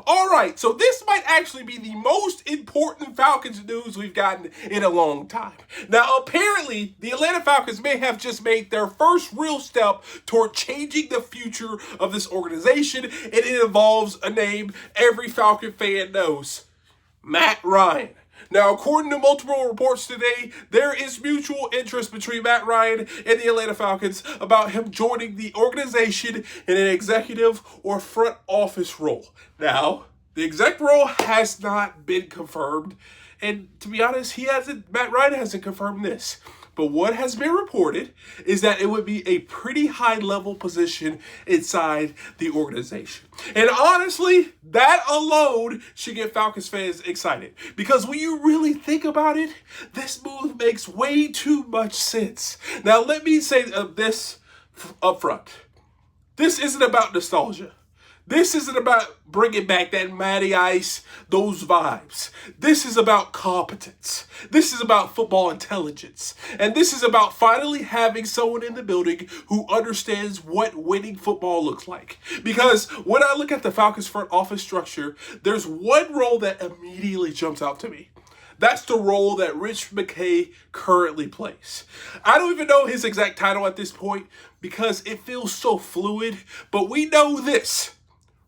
All right, so this might actually be the most important Falcons news we've gotten in a long time. Now, apparently, the Atlanta Falcons may have just made their first real step toward changing the future of this organization, and it involves a name every Falcon fan knows: Matt Ryan. Now, according to multiple reports today, there is mutual interest between Matt Ryan and the Atlanta Falcons about him joining the organization in an executive or front office role. Now, the exec role has not been confirmed, and to be honest, Matt Ryan hasn't confirmed this. But what has been reported is that it would be a pretty high-level position inside the organization. And honestly, that alone should get Falcons fans excited. Because when you really think about it, this move makes way too much sense. Now, let me say this up front. This isn't about nostalgia. This isn't about bringing back that Matty Ice, those vibes. This is about competence. This is about football intelligence. And this is about finally having someone in the building who understands what winning football looks like. Because when I look at the Falcons front office structure, there's one role that immediately jumps out to me. That's the role that Rich McKay currently plays. I don't even know his exact title at this point because it feels so fluid, but we know this.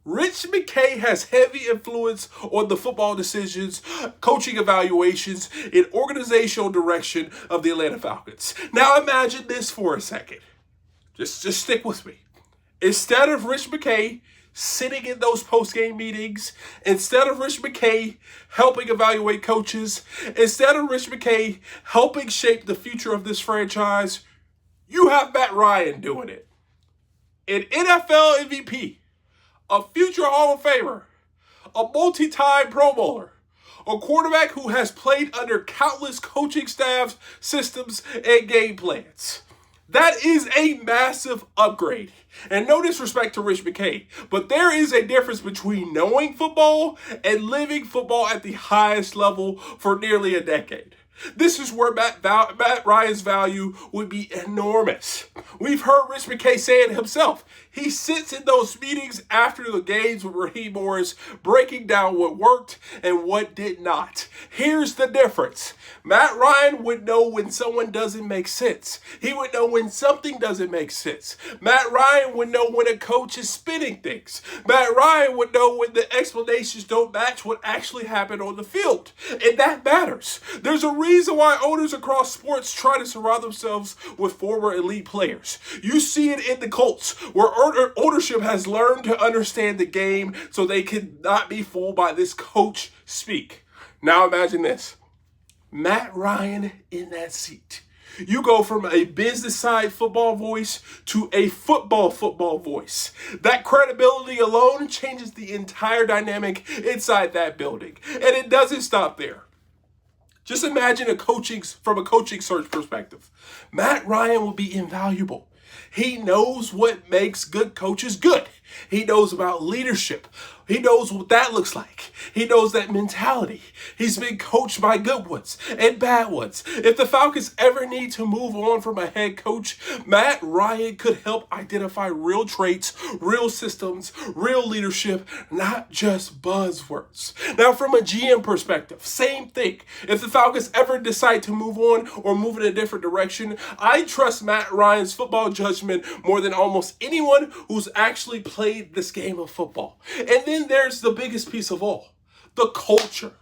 Rich McKay has heavy influence on the football decisions, coaching evaluations, and organizational direction of the Atlanta Falcons. Now imagine this for a second. Just stick with me. Instead of Rich McKay sitting in those post-game meetings, instead of Rich McKay helping evaluate coaches, instead of Rich McKay helping shape the future of this franchise, you have Matt Ryan doing it. An NFL MVP. A future Hall of Famer, a multi-time Pro Bowler, a quarterback who has played under countless coaching staffs, systems, and game plans. That is a massive upgrade. And no disrespect to Rich McKay, but there is a difference between knowing football and living football at the highest level for nearly a decade. This is where Matt Ryan's value would be enormous. We've heard Rich McKay say it himself. He sits in those meetings after the games with Raheem Morris, breaking down what worked and what did not. Here's the difference. Matt Ryan would know when someone doesn't make sense. He would know when something doesn't make sense. Matt Ryan would know when a coach is spinning things. Matt Ryan would know when the explanations don't match what actually happened on the field. And that matters. There's a reason why owners across sports try to surround themselves with former elite players. You see it in the Colts, where ownership has learned to understand the game so they can not be fooled by this coach speak. Now imagine this. Matt Ryan in that seat. You go from a business side football voice to a football voice. That credibility alone changes the entire dynamic inside that building. And it doesn't stop there. Just imagine from a coaching search perspective. Matt Ryan will be invaluable. He knows what makes good coaches good. He knows about leadership. He knows what that looks like. He knows that mentality. He's been coached by good ones and bad ones. If the Falcons ever need to move on from a head coach, Matt Ryan could help identify real traits, real systems, real leadership, not just buzzwords. Now, from a GM perspective, same thing. If the Falcons ever decide to move on or move in a different direction, I trust Matt Ryan's football judgment more than almost anyone who's actually played this game of football. And then there's the biggest piece of all, the culture.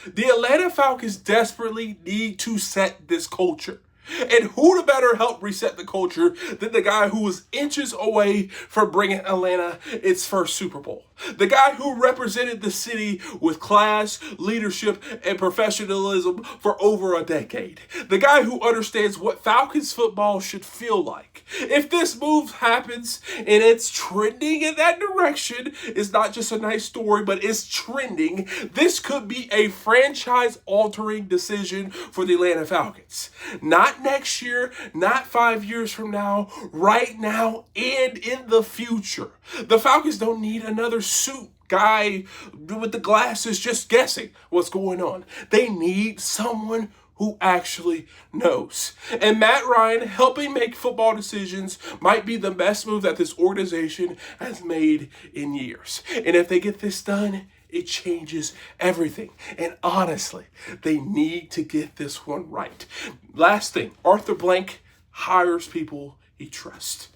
The Atlanta Falcons desperately need to set this culture. And who to better help reset the culture than the guy who was inches away from bringing Atlanta its first Super Bowl? The guy who represented the city with class, leadership, and professionalism for over a decade. The guy who understands what Falcons football should feel like. If this move happens and it's trending in that direction, it's not just a nice story, but it's trending, this could be a franchise-altering decision for the Atlanta Falcons. Not next year, not 5 years from now, right now and in the future. The Falcons don't need another suit guy with the glasses just guessing what's going on. They need someone who actually knows. And Matt Ryan helping make football decisions might be the best move that this organization has made in years. And if they get this done, it changes everything. And honestly, they need to get this one right. Last thing, Arthur Blank hires people he trusts.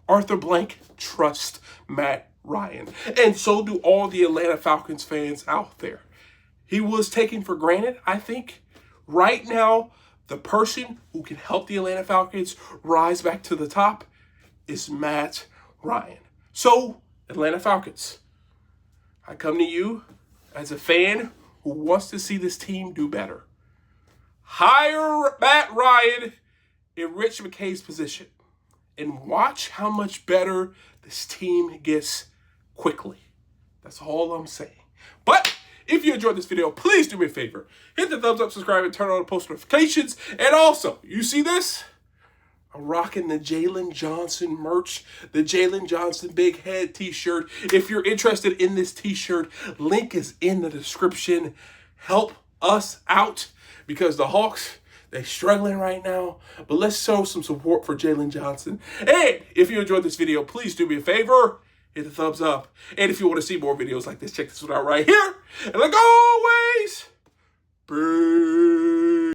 Arthur Blank trusts Matt Ryan. And so do all the Atlanta Falcons fans out there. He was taken for granted, I think. Right now, the person who can help the Atlanta Falcons rise back to the top is Matt Ryan. So, Atlanta Falcons, I come to you as a fan who wants to see this team do better. Hire Matt Ryan in Rich McKay's position and watch how much better this team gets quickly. That's all I'm saying. But if you enjoyed this video, please do me a favor. Hit the thumbs up, subscribe, and turn on the post notifications. And also, you see this? I'm rocking the Jalen Johnson merch, the Jalen Johnson Big Head t-shirt. If you're interested in this t-shirt, link is in the description. Help us out because the Hawks, they're struggling right now. But let's show some support for Jalen Johnson. And if you enjoyed this video, please do me a favor. Hit the thumbs up. And if you want to see more videos like this, check this one out right here. And like always, peace.